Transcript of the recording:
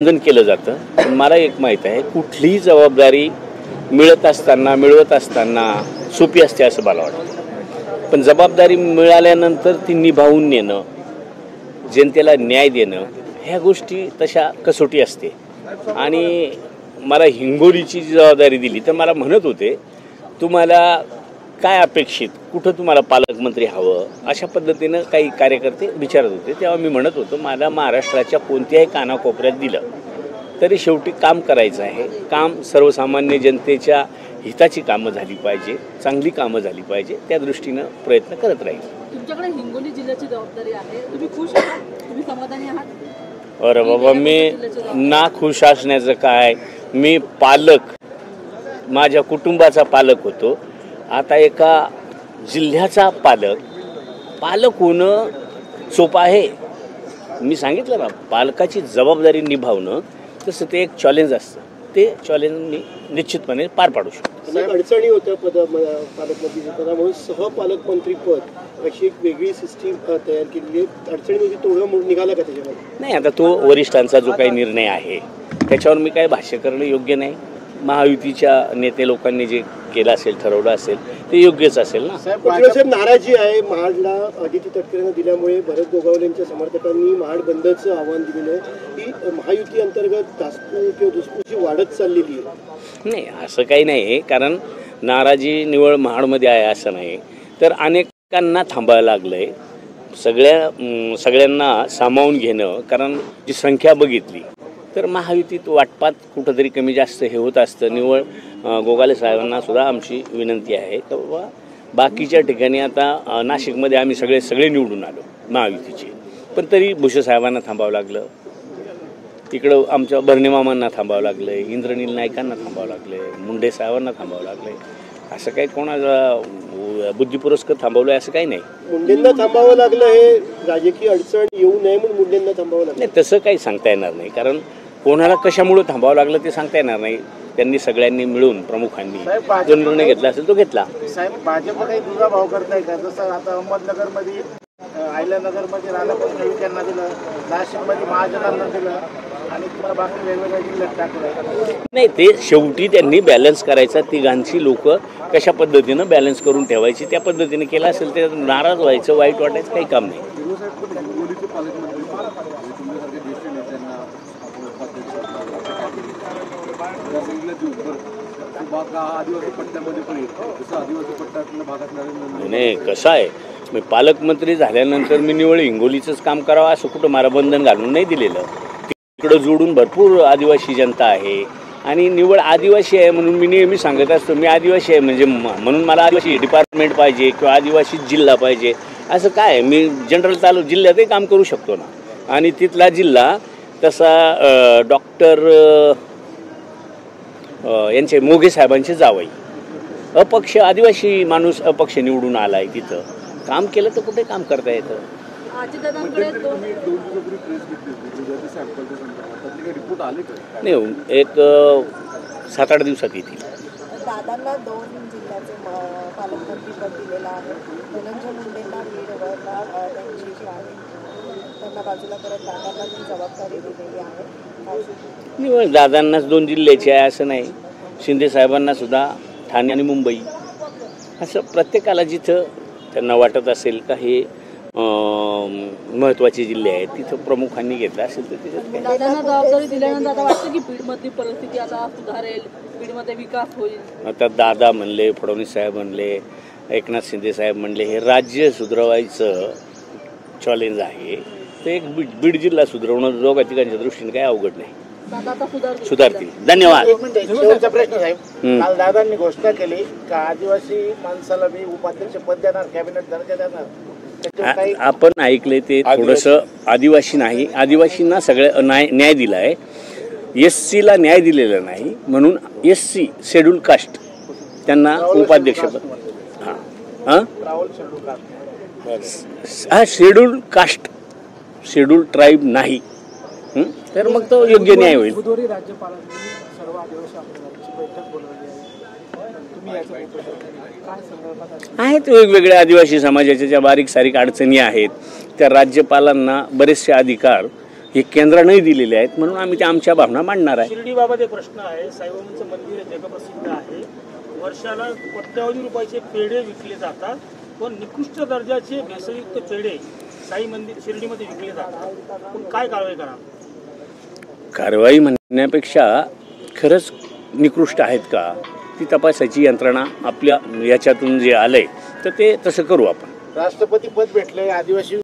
वंदन केलं जातं. पण मला एक माहीत आहे, कुठलीही जबाबदारी मिळवत असताना सोपी असते असं मला वाटतं. पण जबाबदारी मिळाल्यानंतर ती निभावून नेणं, जनतेला न्याय देणं, ह्या गोष्टी तशा कसोटी असते. आणि मला हिंगोलीची जबाबदारी दिली तर मला म्हणत होते, तुम्हाला काय अपेक्षित, कुठं तुम्हाला पालकमंत्री हवं, अशा पद्धतीनं काही कार्यकर्ते विचारत होते. तेव्हा मी म्हणत होतो, मला महाराष्ट्राच्या कोणत्याही कानाकोपऱ्यात दिलं तरी शेवटी काम करायचं आहे. काम सर्वसामान्य जनतेच्या हिताची कामं झाली पाहिजे, चांगली कामं झाली पाहिजे, त्या दृष्टीनं प्रयत्न करत राहील. तुमच्याकडे हिंगोली जिल्ह्याची जबाबदारी आहे, तुम्ही खुश आहात, तुम्ही समाधानी आहात? अरे बाबा, मी ना खुश असण्याचं काय, मी पालक, माझ्या कुटुंबाचा पालक होतो. आता एका जिल्ह्याचा पालक होणं सोपं आहे. मी सांगितलं ना, पालकाची जबाबदारी निभावणं तसं ते एक चॅलेंज असतं. ते चॅलेंज मी निश्चितपणे पार पाडू शकतो. अडचणी होत्या पालकमंत्रीच्या पदामुळे सहपालकमंत्री पद अशी एक वेगळी सिस्टीम तयार केलेली आहे. अडचणीमध्ये तोडगा निघाला का त्याच्यामध्ये? नाही, आता तो वरिष्ठांचा जो काही निर्णय आहे त्याच्यावर मी काय भाष्य करणं योग्य नाही. महायुतीच्या नेते लोकांनी जे केलं असेल, ठरवलं असेल ते योग्यच असेल ना. साहेब, नाराजी आहे महाडला आदिती तटकरेंना दिल्यामुळे. भरत गोगावलेंच्या समर्थकांनी महाड बंदचं आव्हान दिलेलं आहे की महायुती अंतर्गत धास्पू किंवा धुसपूची वाढत चाललेली आहे. नाही, असं काही नाही. कारण नाराजी निवळ महाडमध्ये आहे असं नाही, तर अनेकांना थांबायला लागलं आहे. सगळ्यांना सामावून घेणं, कारण जी संख्या बघितली तर महायुतीत वाटपात कुठंतरी कमी जास्त हे होत असतं. निवळ गोगाले साहेबांना सुद्धा आमची विनंती आहे की बाबा, बाकीच्या ठिकाणी आता नाशिकमध्ये आम्ही सगळे निवडून आलो महायुतीचे, पण तरी भुसे साहेबांना थांबावं लागलं, इकडं आमच्या बर्णेमामांना थांबावं लागलं, इंद्रनील नाईकांना थांबावं लागलं, मुंडे साहेबांना थांबावं लागलं. असं काही कोणाला बुद्धिपुरस्कार थांबवलं असं काही नाही. मुंडेंना थांबावं लागलं, हे राजकीय अडचण येऊ नये म्हणून मुंडेंना थांबावं लागलं? नाही, तसं काही सांगता येणार नाही. कारण कोणाला कशामुळे थांबावं लागलं ते सांगता येणार नाही. त्यांनी सगळ्यांनी मिळून, प्रमुखांनी जो निर्णय घेतला असेल तो घेतला. साहेब, भाजप काही दुधा भाव करताय का? जसं आता अहमदनगरमध्ये, अहिल्यानगरमध्ये राधाकृष्ण यांना दिलं, नाशिकमध्ये महाजनांना दिलं आणि तुम्हाला बाकी वेगवेगळ्या जिल्ह्यात टाकलं. नाही, ते शेवटी त्यांनी बॅलन्स करायचा. तिघांची लोक कशा पद्धतीनं बॅलन्स करून ठेवायची त्या पद्धतीने केलं असेल. ते नाराज व्हायचं, वाईट वाटायचं काही काम नाही. नाही, कसं आहे, मी पालकमंत्री झाल्यानंतर मी निवळ हिंगोलीचंच काम करावं असं कुठं मला बंधन घालून नाही दिलेलं. तिकडं जोडून भरपूर आदिवासी जनता आहे आणि निवळ आदिवासी आहे म्हणून मी नेहमी सांगत असतो, मी आदिवासी आहे म्हणजे म्हणून मला आदिवासी डिपार्टमेंट पाहिजे किंवा आदिवासी जिल्हा पाहिजे असं काय. मी जनरल जिल्ह्यातही काम करू शकतो ना. आणि तिथला जिल्हा तसा डॉक्टर यांचे मोघे साहेबांचे जावई, अपक्ष आदिवासी माणूस अपक्ष निवडून आला आहे. तिथं काम केलं तर कुठे काम करता येतं. नाही, एक 7-8 दिवसात येतील. दादांना 2 जिल्ह्याचे पालकमंत्री पद दिलेलं आहे. धनंजय मुंडेंना बीडवरला त्यांची जी आहे त्यांना बाजूला करत दादांना ती जबाबदारी दिलेली आहे. निवळ दादांनाच 2 जिल्ह्याचे आहे असं नाही. शिंदे साहेबांना सुद्धा ठाणे आणि मुंबई, असं प्रत्येकाला जिथं त्यांना वाटत असेल का हे महत्त्वाचे जिल्हे आहेत तिथं प्रमुखांनी घेतला असेल तर त्याच्यात दादांना जबाबदारी दिल्यानंतर आता वाटतं की बीडमधली परिस्थिती आता सुधारेल, बीडमध्ये विकास होईल. आता दादा म्हणले, फडणवीस साहेब म्हणले, एकनाथ शिंदे साहेब म्हणले, हे राज्य सुधारवायचं चॅलेंज आहे. ते एक बीड जिल्हा सुधारवणं दोघा तिघांच्या दृष्टीने काही अवघड नाही. सुधारतील. धन्यवाद. शेवटचा प्रश्न साहेब, काल दादांनी घोषणा केली का आदिवासी माणसाला मी उपाध्यक्ष पद देणार, कॅबिनेट दर्जा देणार. आपण ऐकले ते थोडंसं. आदिवासी नाही, आदिवासींना सगळ्या न्याय दिला आहे. SCला न्याय दिलेला नाही म्हणून SC शेड्यूल कास्ट त्यांना उपाध्यक्षपद. हा शेड्यूल कास्ट, शेड्यूल ट्राईब नाही, तर मग तो योग्य न्याय होईल. आहेत वेगवेगळ्या आदिवासी समाजाच्या ज्या बारीक सारीक अडचणी आहेत त्या राज्यपालांना बरेचसे अधिकार हे केंद्रानंही दिलेले आहेत, म्हणून आम्ही त्या आमच्या भावना मांडणार आहे. शिर्डीबाबत एक प्रश्न आहे. साईबाबांचं मंदिर जगप्रसिद्ध आहे. वर्षाला कोट्यावधी रुपयाचे पेढे विकले जातात, पण निकृष्ट दर्जाचे भेसळयुक्त पेढे साई मंदिर शिर्डीमध्ये विकले जातात. पण काय कारवाई करा? कारवाई म्हणण्यापेक्षा खरंच निकृष्ट आहेत का ती तपासायची यंत्रणा आपल्या याच्यातून जे आलंय तर ते तसं करू आपण. राष्ट्रपती पद भेटले आदिवासी